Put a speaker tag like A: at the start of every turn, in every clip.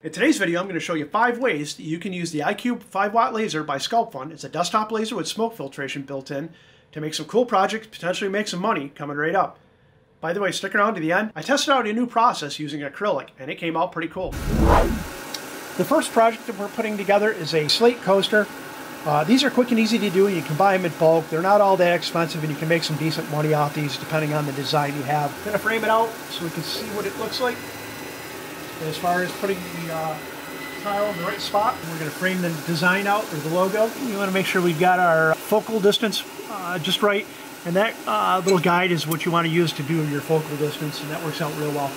A: In today's video, I'm going to show you 5 ways that you can use the Icube 5-watt laser by Sculpfun. It's a desktop laser with smoke filtration built in to make some cool projects, potentially make some money coming right up. By the way, stick around to the end. I tested out a new process using acrylic, and it came out pretty cool. The first project that we're putting together is a Slate Coaster. These are quick and easy to do. You can buy them in bulk. They're not all that expensive, and you can make some decent money off these depending on the design you have. I'm going to frame it out so we can see what it looks like. As far as putting the tile in the right spot, we're going to frame the design out, or the logo. We want to make sure we've got our focal distance just right, and that little guide is what you want to use to do your focal distance, and that works out real well.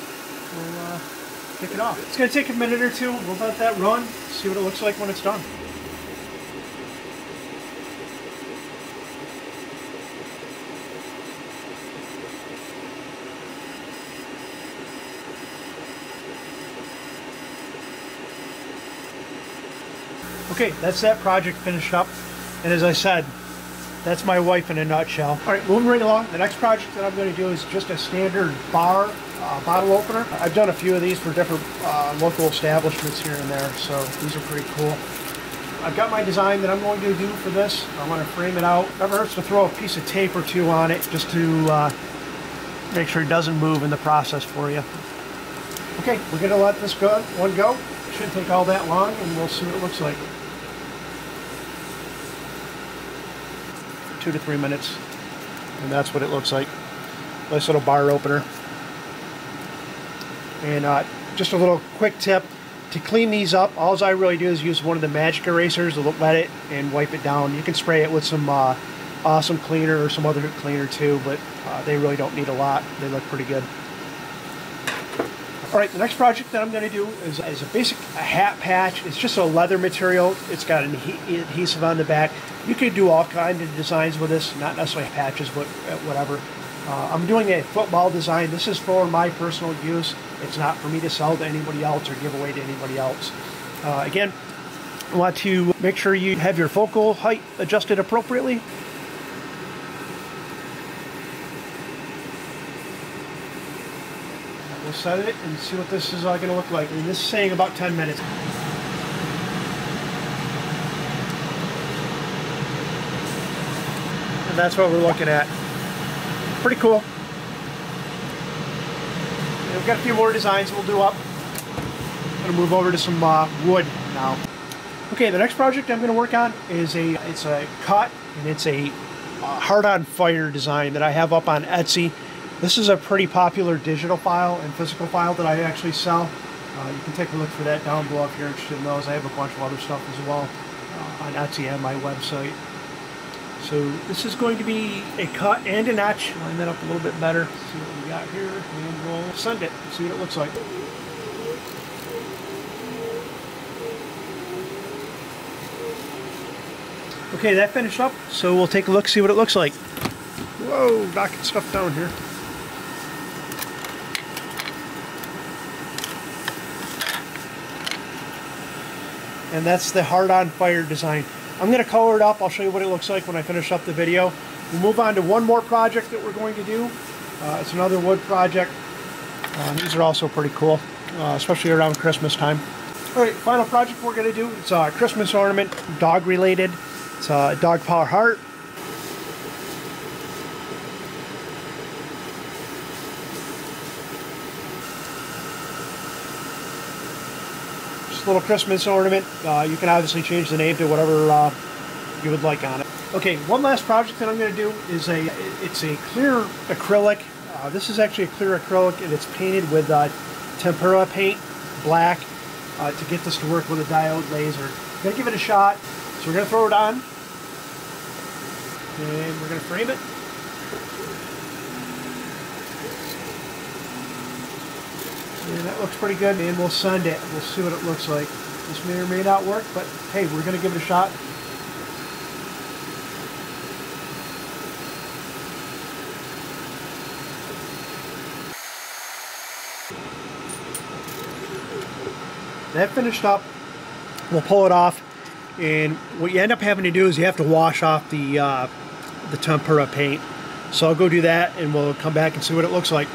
A: We'll kick it off. It's going to take a minute or two. We'll let that run, see what it looks like when it's done. Okay, that's that project finished up, and as I said, that's my wife in a nutshell. All right, moving right along, the next project that I'm going to do is just a standard bar bottle opener. I've done a few of these for different local establishments here and there, so these are pretty cool. I've got my design that I'm going to do for this. I want to frame it out. Never hurts to throw a piece of tape or two on it just to make sure it doesn't move in the process for you. Okay, we're going to let this one go. It shouldn't take all that long, and we'll see what it looks like. 2 to 3 minutes, and that's what it looks like. Nice little bar opener. And just a little quick tip to clean these up, all I really do is use one of the magic erasers to wet it and wipe it down. You can spray it with some awesome cleaner or some other cleaner too, but they really don't need a lot. They look pretty good. Alright, the next project that I'm going to do is a basic hat patch. It's just a leather material. It's got an adhesive on the back. You could do all kinds of designs with this, not necessarily patches, but whatever. I'm doing a football design. This is for my personal use. It's not for me to sell to anybody else or give away to anybody else. Again, I want to make sure you have your focal height adjusted appropriately. We'll set it and see what this is going to look like. And this is saying about 10 minutes. And that's what we're looking at. Pretty cool. And we've got a few more designs we'll do up. I'm going to move over to some wood now. Okay, the next project I'm going to work on is it's a cut, and it's a hard-on fire design that I have up on Etsy. This is a pretty popular digital file and physical file that I actually sell. You can take a look for that down below if you're interested in those. I have a bunch of other stuff as well on Etsy and my website. So this is going to be a cut and an etch. Line that up a little bit better. See what we got here, and we'll send it. See what it looks like. Okay, that finished up. So we'll take a look, see what it looks like. Whoa, knocking stuff down here. And that's the hard-on fire design. I'm going to color it up. I'll show you what it looks like when I finish up the video. We'll move on to one more project that we're going to do. It's another wood project. These are also pretty cool, especially around Christmas time. All right, final project we're going to do. It's a Christmas ornament, dog-related. It's a dog paw heart. Little Christmas ornament. You can obviously change the name to whatever you would like on it. Okay, one last project that I'm going to do is it's a clear acrylic. This is actually a clear acrylic, and it's painted with tempera paint, black, to get this to work with a diode laser. I'm going to give it a shot. So we're going to throw it on, and we're going to frame it. And that looks pretty good, and we'll send it. We'll see what it looks like. This may or may not work, but hey, we're going to give it a shot. That finished up. We'll pull it off, and what you end up having to do is you have to wash off the tempera paint. So I'll go do that, and we'll come back and see what it looks like.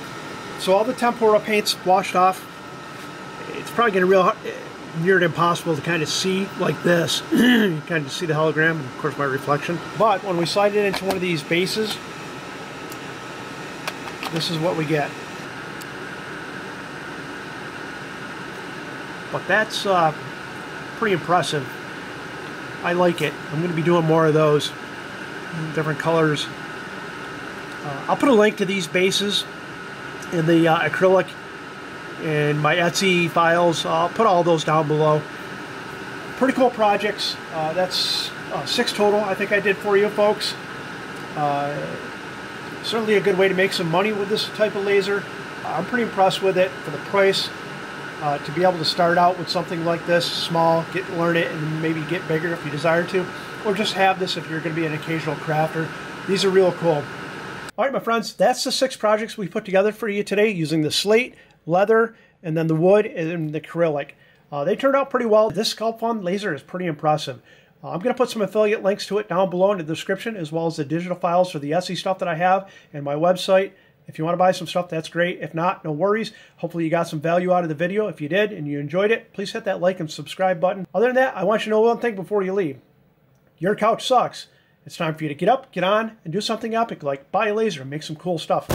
A: So all the tempera paint's washed off. It's probably going to near impossible to kind of see like this. You kind of see the hologram and of course my reflection. But when we slide it into one of these bases, this is what we get. But that's pretty impressive. I like it. I'm going to be doing more of those. Different colors. I'll put a link to these bases in the acrylic and my Etsy files. I'll put all those down below. Pretty cool projects. That's 6 total I think I did for you folks. Certainly a good way to make some money with this type of laser. I'm pretty impressed with it for the price. To be able to start out with something like this, small, learn it, and maybe get bigger if you desire to, or just have this if you're going to be an occasional crafter. These are real cool. All right, my friends, that's the 6 projects we put together for you today using the slate, leather, and then the wood and the acrylic. They turned out pretty well. This Sculpfun laser is pretty impressive. I'm going to put some affiliate links to it down below in the description, as well as the digital files for the Etsy stuff that I have and my website. If you want to buy some stuff, that's great. If not, no worries. Hopefully you got some value out of the video. If you did and you enjoyed it, please hit that like and subscribe button. Other than that, I want you to know one thing before you leave. Your couch sucks. It's time for you to get up, get on, and do something epic like buy a laser and make some cool stuff.